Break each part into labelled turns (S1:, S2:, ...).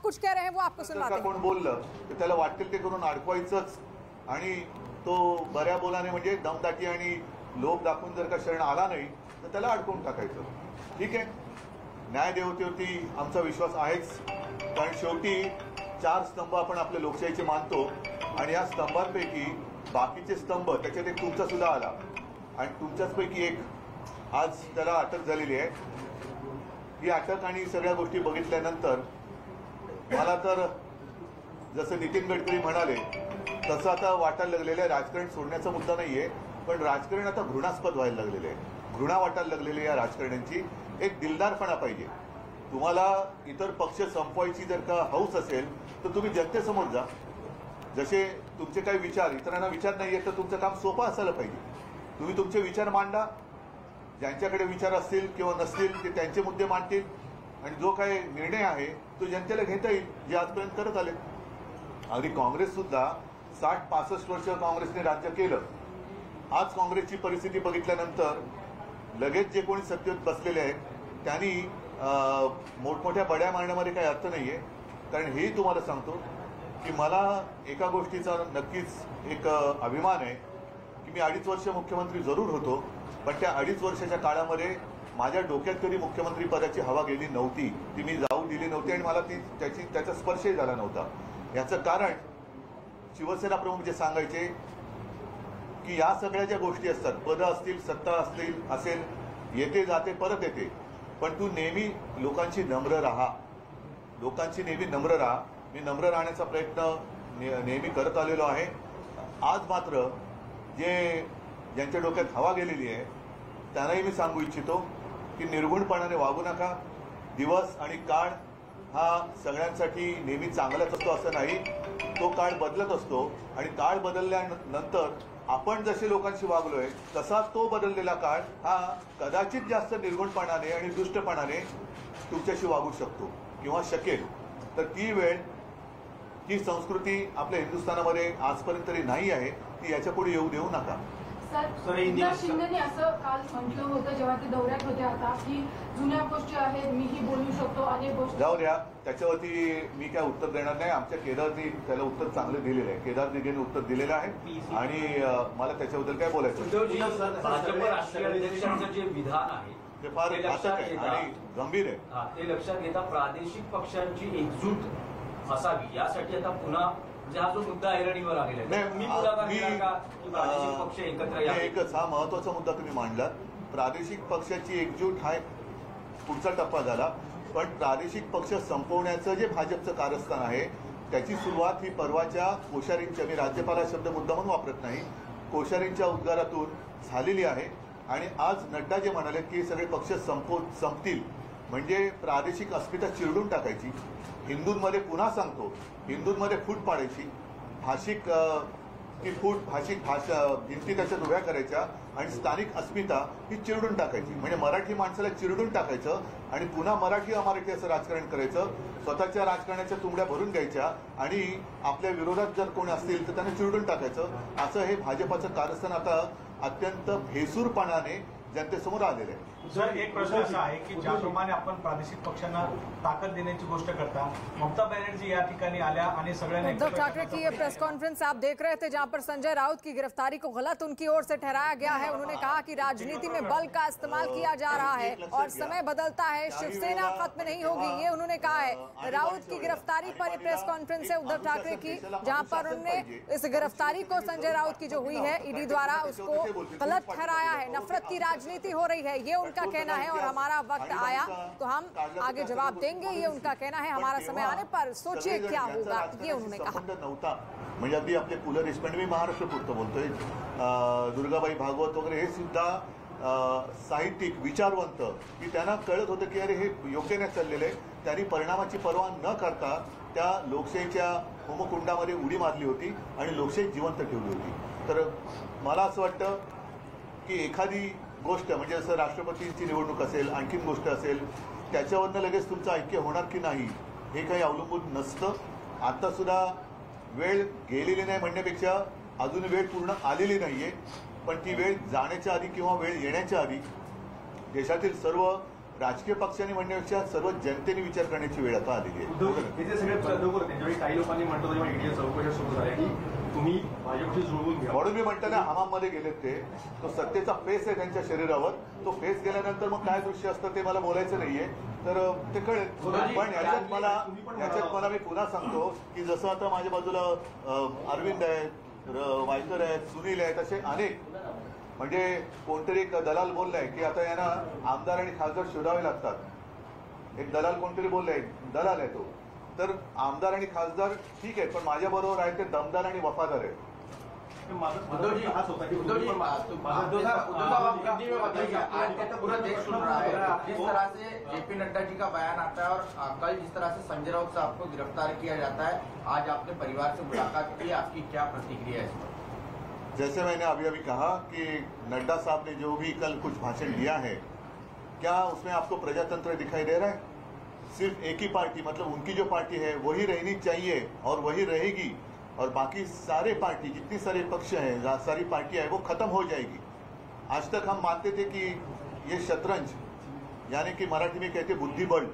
S1: कुछ कह रहे हैं वो आपको सुनवाते हैं।
S2: कोण बोललं तर त्याला वाटेल ते करून अडकवायचंच आणि तो बऱ्या बोलाने म्हणजे दमदाटी आणि लोभ दाखवून जर का शरण आला नाही तर त्याला अडकवून टाकायचं. ठीक आहे, न्यायदेवतेवरती आमचा विश्वास आहेच, कारण शेवटी 4 स्तंभ आपण आपल्या लोकशाहीचे मानतो आणि या स्तंभांपैकी बाकीचे स्तंभ त्याच्यात एक तुमचा सुद्धा आला आणि तुमच्याचपैकी एक आज त्याला अटक झालेली आहे. ही अटक आणि सगळ्या गोष्टी बघितल्यानंतर मला तर जसं नितीन गडकरी म्हणाले तसं आता वाटायला लागलेलं आहे राजकारण सोडण्याचा मुद्दा नाहीये, पण राजकारण आता घृणास्पद व्हायला लागलेलं आहे. घृणा वाटायला लागलेली आहे या राजकारण्यांची. एक दिलदारपणा पाहिजे. तुम्हाला इतर पक्ष संपवायची जर का हौस असेल तर तुम्ही जनतेसमोर जा. जसे तुमचे काही विचार इतरांना विचार नाही आहेत तर तुमचं काम सोपं असायला पाहिजे. तुम्ही तुमचे विचार मांडा, ज्यांच्याकडे विचार असतील किंवा नसतील ते त्यांचे मुद्दे मांडतील आणि जो काही निर्णय आहे तो जनतेला घेता येईल, जे आजपर्यंत करत आले. अगदी काँग्रेस सुद्धा 60-65 वर्ष काँग्रेसने राज्य केलं. आज काँग्रेसची परिस्थिती बघितल्यानंतर लगेच जे कोणी सत्तेत बसलेले आहेत त्यांनी मोठमोठ्या बड्या मारण्यामध्ये काही अर्थ नाहीये. कारण हेही तुम्हाला सांगतो की मला एका गोष्टीचा नक्कीच एक अभिमान आहे की मी 2.5 वर्ष मुख्यमंत्री जरूर होतो, पण त्या 2.5 वर्षाच्या काळामध्ये माझ्या डोक्यात कधी मुख्यमंत्री पदाची हवा गेली नव्हती, ती मी जाऊ दिली नव्हती आणि मला त्याचा स्पर्शही झाला नव्हता. याचं कारण शिवसेना प्रमुख जे सांगायचे की या सगळ्या ज्या गोष्टी असतात, पदं असतील, सत्ता असेल, येते जाते परत येते, पण तू नेहमी लोकांची नम्र राहा. लोकांची नेहमी नम्र राहा. मी नम्र राहण्याचा प्रयत्न नेहमी करत आलेलो आहे. आज मात्र ज्यांच्या डोक्यात हवा गेलेली आहे त्यांनाही मी सांगू इच्छितो की निर्गुणपणाने वागू नका. दिवस आणि काळ हा सगळ्यांसाठी नेहमी चांगलाच असतो असं नाही, तो काळ बदलत असतो आणि काळ बदलल्यानंतर आपण जसे लोकांशी वागलोय तसा तो बदललेला काळ हा कदाचित जास्त निर्गुणपणाने आणि दुष्टपणाने तुमच्याशी वागू शकतो किंवा शकेल. तर ती वेळ, ही संस्कृती आपल्या हिंदुस्थानामध्ये आजपर्यंत तरी नाही आहे, ती याच्यापुढे येऊ देऊ नका.
S3: एकनाथ शिंदेनी असं काल म्हटलं होतं जेव्हा ते दौऱ्यात होते आता की जुन्या गोष्टी आहेत, मीही बोलू शकतो, अनेक गोष्टी.
S2: जाऊ द्या, त्याच्यावरती मी काय उत्तर देणार नाही. आमच्या केदारनी त्याला उत्तर चांगलं दिलेलं आहे. केदार दिघेने उत्तर दिलेलं आहे आणि मला त्याच्याबद्दल काय बोलायचं.
S4: भाजप राष्ट्रीय अध्यक्षांचं जे विधान आहे
S2: ते फार घातक आहे आणि गंभीर आहे.
S4: ते लक्षात घेता प्रादेशिक पक्षांची एकजूट असावी यासाठी आता पुन्हा हा जो मुद्दा ऐरणीवर आलेला आहे,
S2: एकच हा महत्वाचा मुद्दा तुम्ही मांडला. प्रादेशिक पक्षाची एकजूट हा पुढचा टप्पा झाला, पण प्रादेशिक पक्ष संपवण्याचं जे भाजपचं कारस्थान आहे त्याची सुरुवात ही परवाच्या कोश्यारींच्या, मी राज्यपाल शब्द मुद्दा म्हणून वापरत नाही, कोश्यारींच्या उद्गारातून झालेली आहे. आणि आज नड्डा जे म्हणाले की सगळे पक्ष संपतील म्हणजे प्रादेशिक अस्मिता चिरडून टाकायची, हिंदूंमध्ये पुन्हा सांगतो हिंदूंमध्ये फूट पाडायची, भाषिक भाषा भिंती त्याच्यात उभ्या करायच्या आणि स्थानिक अस्मिता ही चिरडून टाकायची. म्हणजे मराठी माणसाला चिरडून टाकायचं आणि पुन्हा मराठी अमराठी असं राजकारण करायचं. स्वतःच्या राजकारणाच्या तुंबड्या भरून घ्यायच्या आणि आपल्या विरोधात जर कोणी असतील तर त्यांना चिरडून टाकायचं. असं हे भाजपाचं कारस्थान आता अत्यंत भेसूरपणाने जनतेसमोर आलेलं आहे.
S5: सर, एक प्रश्न असा आहे की ज्याप्रमाणे आपण प्रादेशिक पक्षांना ताकद देण्याची गोष्ट करता, ममता बनर्जी या ठिकाणी आल्या आणि सगळ्यांनी
S1: उद्धव ठाकरे की ये प्रेस कॉन्फ्रेंस आप देख रहे थे जहां पर संजय राउत की गिरफ्तारी को गलत उनकी ओर से ठहराया गया है. उन्होंने कहा कि राजनीति में बल का इस्तेमाल किया जा रहा है और समय बदलता है, शिवसेना खत्म नहीं होगी, ये उन्होंने कहा है. राउत की गिरफ्तारी पर ये प्रेस कॉन्फ्रेंस है उद्धव ठाकरे की, जहां पर उन्होंने इस गिरफ्तारी को संजय राउत की जो हुई है ईडी द्वारा उसको गलत ठहराया है. नफरत की राजनीति हो रही है ये उनका कहना है और हमारा वक्त आया तो हम आगे जवाब देंगे, ये उनका कहना है. हमारा समय आने पर सोचिए क्या होगा, ये उन्होंने कहा.
S2: नव्हता म्हणजे अगदी आपले पु ल देशपांडे, मी महाराष्ट्र पुरतं बोलतोय, दुर्गाबाई भागवत वगैरे हे सुद्धा साहित्यिक विचारवंत की त्यांना कळत होतं की अरे हे योग्य नाही चाललेलं आहे. त्यांनी परिणामाची पर्वा न करता त्या लोकशाहीच्या होमकुंडामध्ये उडी मारली होती आणि लोकशाही जिवंत ठेवली होती. तर मला असं वाटतं की एखादी गोष्ट म्हणजे जसं राष्ट्रपतींची निवडणूक असेल, आणखीन गोष्ट असेल, त्याच्यावरनं लगेच तुमचं ऐक्य होणार की नाही हे काही अवलंबून नसतं. आत्तासुद्धा वेळ गेलेली नाही म्हणण्यापेक्षा अजून वेळ पूर्ण आलेली नाही आहे, पण ती वेळ जाण्याच्या आधी किंवा वेळ येण्याच्या आधी देशातील सर्व राजकीय पक्षांनी म्हणण्यापेक्षा सर्व जनतेने विचार करण्याची वेळ आता आलेली आहे.
S6: हे जे सगळे प्रयोग होते त्यावेळी काही लोकांनी म्हणतो जेव्हा ईडीच्या चौकशा सुरू झाल्या की तुम्ही भाजपशी जुळवून घ्या.
S2: म्हणून मी म्हणतो ना, हमाममध्ये गेलेत ते, तो सत्तेचा फेस आहे त्यांच्या शरीरावर. तो फेस गेल्यानंतर मग काय दृश्य असतं ते मला बोलायचं नाहीये, तर ते कळेल. पण याच्यात मला मी पुन्हा सांगतो की जसं आता माझ्या बाजूला अरविंद आहेत, वायकर आहेत, सुनील आहेत, असे अनेक, म्हणजे कोणतरी एक दलाल बोललाय की आता यांना आमदार आणि खासदार शोधावे लागतात. एक दलाल कोणतरी बोललाय, दलाल आहे तो. तर आमदार आणि खासदार ठीक आहे, पण माझ्या बरोबर आहे ते दमदार आणि वफादार आहेत.
S6: उद्धवजी हाच होता की
S7: उद्धव साहब आप हिंदी में बताइए, आज का पूरा देश सुन रहा है जिस तरह से जेपी नड्डा जी का बयान आता है और कल जिस तरह से संजय राउत साहब को गिरफ्तार किया जाता है, आज आपने परिवार से मुलाकात की, आपकी क्या प्रतिक्रिया है इस पर?
S2: जैसे मैंने अभी कहा कि नड्डा साहब ने जो भी कल कुछ भाषण दिया है, क्या उसमें आपको प्रजातंत्र दिखाई दे रहा है? सिर्फ एक ही पार्टी, मतलब उनकी जो पार्टी है वही रहनी चाहिए और वही रहेगी, और बाकी सारे पार्टी, जितनी सारे पक्ष हैं, सारी पार्टियां हैं, वो खत्म हो जाएगी. आज तक हम मानते थे कि ये शतरंज, यानी कि मराठी में कहते बुद्धिबल,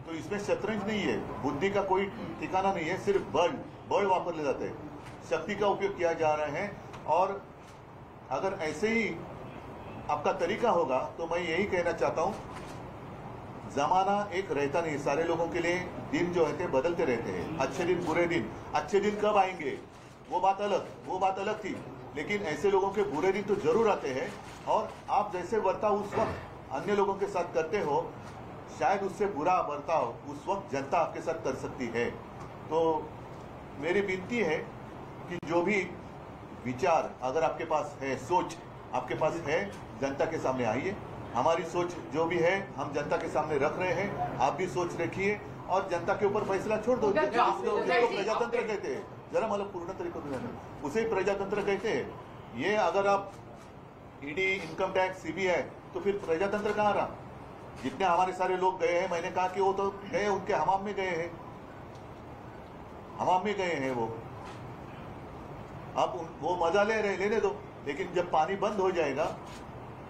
S2: तो इसमें शतरंज नहीं है, बुद्धि का कोई ठिकाना नहीं है, सिर्फ बल वापरले जाते हैं, शक्ति का उपयोग किया जा रहा है. और अगर ऐसे ही आपका तरीका होगा तो मैं यही कहना चाहता हूं, जमाना एक रहता नहीं, सारे लोगों के लिए दिन जो है बदलते रहते हैं. अच्छे दिन, बुरे दिन, अच्छे दिन कब आएंगे वो बात अलग थी, लेकिन ऐसे लोगों के बुरे दिन तो जरूर आते हैं. और आप जैसे बर्ताव उस वक्त अन्य लोगों के साथ करते हो, शायद उससे बुरा बर्ताव उस वक्त जनता आपके साथ कर सकती है. तो मेरी विनती है कि जो भी विचार अगर आपके पास है, सोच आपके पास है, जनता के सामने आइए. हमारी सोच जो भी है हम जनता के सामने रख रहे हैं, आप भी सोच रखिए और जनता के ऊपर फैसला छोड़ दो. उसको प्रजातंत्र कहते हैं. जरा मतलब पूर्ण तरीके से उसे ही प्रजातंत्र कहते हैं. ये अगर आप ईडी, इनकम टैक्स, सीबीआई, तो फिर प्रजातंत्र कहाँ रहा? जितने हमारे सारे लोग गए हैं, मैंने कहा कि वो तो गए, उनके हमाम में गए हैं, हमाम में गए हैं वो. आप वो मजा ले रहे, लेने दो, लेकिन जब पानी बंद हो जाएगा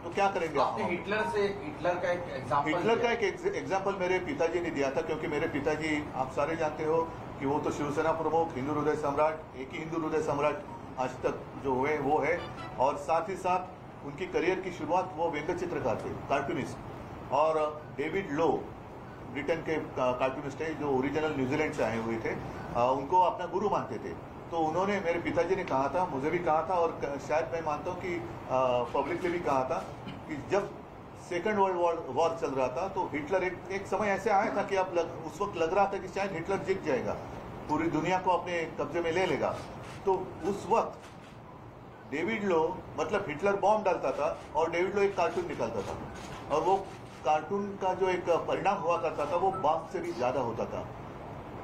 S2: तो क्या करेंगे?
S7: आपने हिटलर का एक
S2: एग्जाम्पल मेरे पिताजी ने दिया था, क्योंकि मेरे पिताजी, आप सारे जानते हो कि वो तो शिवसेना प्रमुख, हिंदू हृदय सम्राट, एक ही हिंदू हृदय सम्राट आज तक जो हुए वो है. और साथ ही साथ उनकी करियर की शुरुआत वो व्यंग्य चित्रकार थे, कार्टूनिस्ट. और डेविड लो ब्रिटेन के कार्टूनिस्ट है जो ओरिजिनल न्यूजीलैंड से आए हुए थे, उनको अपना गुरु मानते थे. तो उन्होंने, मेरे पिताजी ने कहा था, मुझे भी कहा था, और शायद मैं मानता हूँ कि पब्लिक ने भी कहा था कि जब सेकंड वर्ल्ड वॉर चल रहा था तो हिटलर एक समय ऐसे आया था कि उस वक्त लग रहा था कि शायद हिटलर जीत जाएगा, पूरी दुनिया को अपने कब्जे में ले लेगा. तो उस वक्त डेविड लो, मतलब हिटलर बॉम्ब डालता था और डेविड लो एक कार्टून निकालता था, और वो कार्टून का जो एक परिणाम हुआ करता था वो बॉम्ब से भी ज्यादा होता था.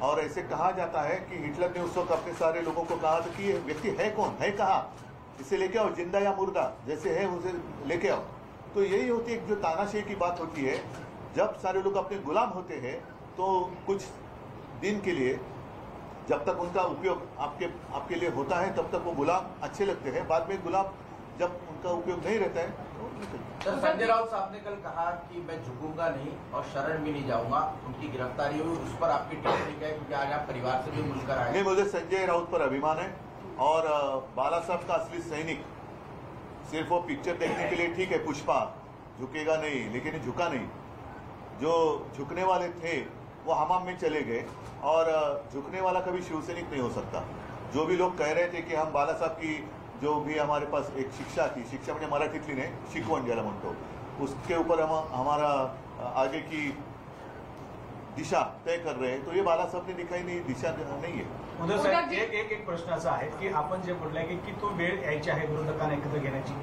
S2: और ऐसे कहा जाता है कि हिटलर ने उस वक्त अपने सारे लोगों को कहा था कि ये व्यक्ति है कौन, है कहाँ, इसे लेके आओ, जिंदा या मुर्दा जैसे है उसे लेके आओ. तो यही होती है जो तानाशाही की बात होती है. जब सारे लोग अपने गुलाम होते हैं तो कुछ दिन के लिए, जब तक उनका उपयोग आपके लिए होता है तब तक वो गुलाम अच्छे लगते हैं. बाद में गुलाम जब उनका उपयोग नहीं रहता है तो
S7: संजय राउत साहब ने कल कहा कि मैं झुकूंगा नहीं और शरण भी नहीं जाऊंगा. उनकी गिरफ्तारी हुई, उस पर आपकी टिप्पणी क्या है? क्योंकि आज आप परिवार से भी मिलकर आए.
S2: नहीं, मुझे संजय राउत पर अभिमान है. और बाला साहब का असली सैनिक सिर्फ वो पिक्चर देखने के लिए ठीक है, पुष्पा झुकेगा नहीं, लेकिन झुका नहीं. जो झुकने वाले थे वो हमाम में चले गए, और झुकने वाला कभी शिवसैनिक नहीं हो सकता. जो भी लोग कह रहे थे कि हम बाला साहब की जो भी हमारे पास एक शिक्षा थी, शिक्षा म्हणजे मराठीतली नाही, शिकवण ज्याला म्हणतो, उसके ऊपर हम हमारा आगे की दिशा तय कर रहे हैं, तो ये बाला साहब ने दिखाई नहीं, दिशा नहीं है.
S5: उद्धव साहेब, एक प्रश्न असा आहे की आपण जे बोललाय की तो वेळ यायची आहे विरोधकांना एकत्र घेण्याची,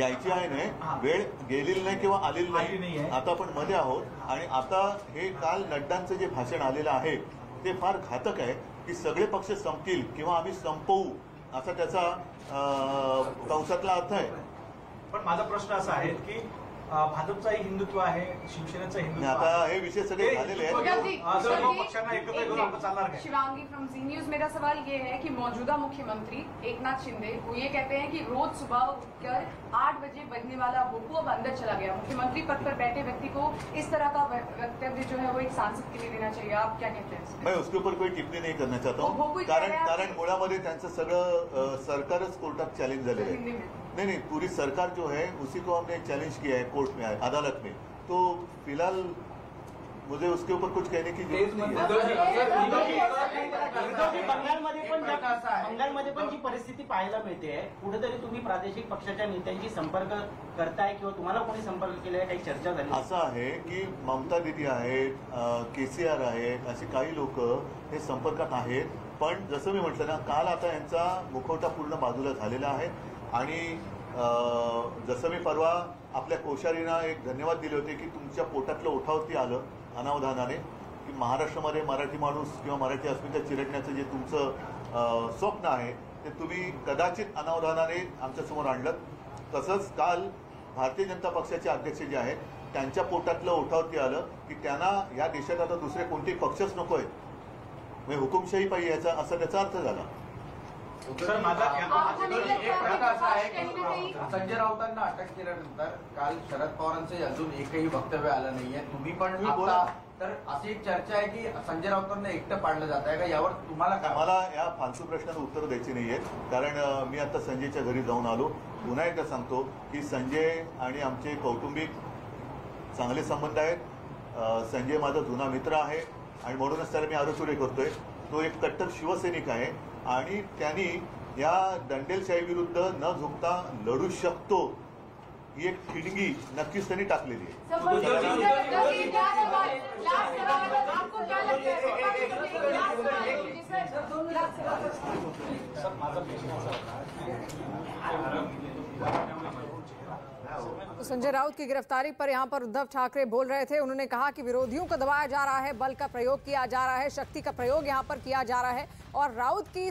S2: यायची आहे ना, वेळ गेलेली नाही किंवा आलेली नाही. आता आपण मध्ये आहोत. आणि आता हे काल नड्डांचं जे भाषण आलेलं आहे ते फार घातक आहे की सगळे पक्ष संपतील किंवा आम्ही संपवू, असा त्याचा कंसातला अर्थ आहे.
S5: पण माझा प्रश्न असा आहे की भाजपचाही हिंदुत्व आहे, शिवसेनेचं
S2: आणि
S5: हिंदुत्व
S2: आता
S5: आहे.
S2: हे विषय सगळे झालेले आहेत.
S5: सर्व पक्षांना एकत्र घेऊन आपण चालणार काय?
S3: शिवांगी फ्रॉम जी न्यूज, मेरा सवाल ये है कि मौजूदा मुख्यमंत्री एकनाथ शिंदे वो ये कहते हैं कि रोज सुबह उठकर 8 बजे बजने वाला भोपू अब अंदर चला गया। मुख्यमंत्री पद पर बैठे व्यक्ति को इस तरह का वक्तव्य जो है वो एक सांसद के लिए देना चाहिए, आप क्या कहते हैं?
S2: मैं उसके ऊपर कोई टिप्पणी नहीं करना चाहता
S3: वो
S2: हूँ,
S3: कोई
S2: कारण
S3: कह रहा है
S2: कारण मुळामध्ये त्यांचं सगळं सरकारच कोर्टात चॅलेंज झालेलं
S3: हिंदी
S2: आहे.
S3: में
S2: नहीं, पूरी सरकार जो है उसी को हमने चैलेंज किया है कोर्ट में, अदालत में. तो फिलहाल मुझे उसके ऊपर कुछ कहने की जरूरत नहीं है.
S8: बंगालमध्ये पण जी परिस्थिती पाहायला मिळते, कुठेतरी तुम्ही प्रादेशिक पक्षाच्या नेत्यांशी संपर्क करताय किंवा तुम्हाला कोणी संपर्क केलाय, काही चर्चा झाली?
S2: असं आहे की ममता दीदी आहेत, KCR आहेत, असे काही लोक हे संपर्कात आहेत. पण जसं मी म्हटलं ना, काल आता यांचा मुखवटा पूर्ण बाजूला झालेला आहे. आणि जसं मी परवा आपल्या कोश्यारींना एक धन्यवाद दिले होते की तुमच्या पोटातलं ओठावरती आलं अनावधानाने, की महाराष्ट्रामध्ये मराठी माणूस किंवा मराठी अस्मिता चिरडण्याचं जे तुमचं स्वप्न आहे ते तुम्ही कदाचित अनावधानाने आमच्यासमोर आणलं. तसंच काल भारतीय जनता पक्षाचे अध्यक्ष जे आहेत त्यांच्या पोटातलं ओठावरती आलं की त्यांना या देशात आता दुसरे कोणतेही पक्षच नको आहेत, म्हणजे हुकुमशाही पाहिजे याचा असा त्याचा अर्थ झाला.
S5: सर माझा
S7: एक प्रकार असा आहे की संजय राऊतांना अटक केल्यानंतर काल शरद पवारांचे अजून एकही वक्तव्य आलं नाहीये. तुम्ही पण आता तर अशी एक चर्चा आहे की संजय राऊतांना एकटं पाडलं जात आहे का, यावर तुम्हाला काय?
S2: मला या फालतू प्रश्नाला उत्तर द्यायची नाहीये, कारण मी आता संजयच्या घरी जाऊन आलो. पुन्हा एकदा सांगतो की संजय आणि आमचे कौटुंबिक चांगले संबंध आहेत. संजय माझा जुना मित्र आहे आणि म्हणूनच त्याला मी आरोचुरे करतोय. तो एक कट्टर शिवसैनिक आहे आणि त्यांनी या दंडेलशाही विरुद्ध न झुकता लढू शकतो ही एक ठिणगी नक्कीच त्यांनी टाकलेली आहे.
S1: तो संजय राउत की गिरफ्तारी पर यहां पर उद्धव ठाकरे बोल रहे थे. उन्होंने कहा कि विरोधियों को दबाया जा रहा है, बल का प्रयोग किया जा रहा है, शक्ति का प्रयोग यहां पर किया जा रहा है और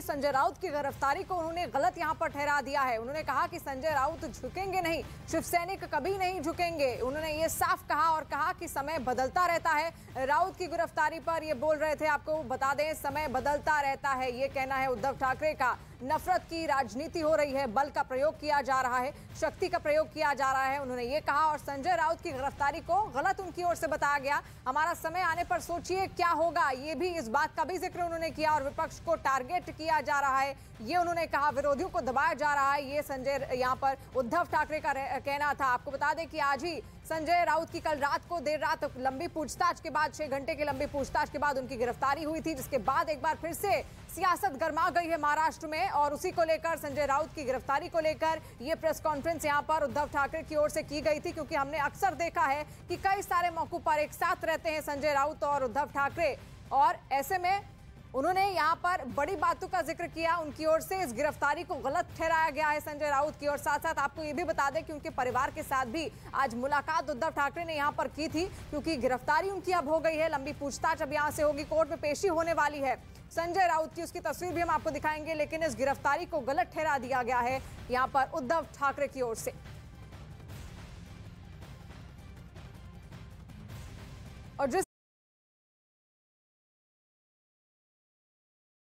S1: संजय राउत की गिरफ्तारी को उन्होंने गलत यहां पर ठहरा दिया है. उन्होंने कहा कि संजय राउत झुकेंगे नहीं, शिवसैनिक कभी नहीं झुकेंगे. उन्होंने ये साफ कहा और कहा कि समय बदलता रहता है. राउत की गिरफ्तारी पर ये बोल रहे थे, आपको बता दें समय बदलता रहता है, ये कहना है उद्धव ठाकरे का. नफरत की राजनीति हो रही है, बल का प्रयोग किया जा रहा है, शक्ति का प्रयोग किया जा रहा है, उन्होंने ये कहा. और संजय राउत की गिरफ्तारी को गलत उनकी ओर से बताया गया. हमारा समय आने पर सोचिए क्या होगा, ये भी इस बात का भी जिक्र उन्होंने किया. और विपक्ष को टारगेट किया जा रहा है ये उन्होंने कहा, विरोधियों को दबाया जा रहा है, ये संजय यहाँ पर उद्धव ठाकरे का कहना था. आपको बता दें कि आज ही संजय राउत की कल रात को देर रात लंबी पूछताछ के बाद 6 घंटे की लंबी पूछताछ के बाद उनकी गिरफ्तारी हुई थी, जिसके बाद एक बार फिर से सियासत गर्मा गई है महाराष्ट्र में. और उसी को लेकर संजय राउत की गिरफ्तारी को लेकर ये प्रेस कॉन्फ्रेंस यहां पर उद्धव ठाकरे की ओर से की गई थी, क्योंकि हमने अक्सर देखा है कि कई सारे मौकों पर एक साथ रहते हैं संजय राउत और उद्धव ठाकरे. और ऐसे में उन्होंने यहां पर बड़ी बातों का जिक्र किया. उनकी ओर से इस गिरफ्तारी को गलत ठहराया गया है संजय राउत की. और साथ साथ आपको ये भी बता दें कि उनके परिवार के साथ भी आज मुलाकात उद्धव ठाकरे ने यहां पर की थी, क्योंकि गिरफ्तारी उनकी अब हो गई है. लंबी पूछताछ अब यहां से होगी, कोर्ट में पेशी होने वाली है संजय राउत की. उसकी तस्वीर भी हम आपको दिखाएंगे, लेकिन इस गिरफ्तारी को गलत ठहरा दिया गया है यहां पर उद्धव ठाकरे की ओर से.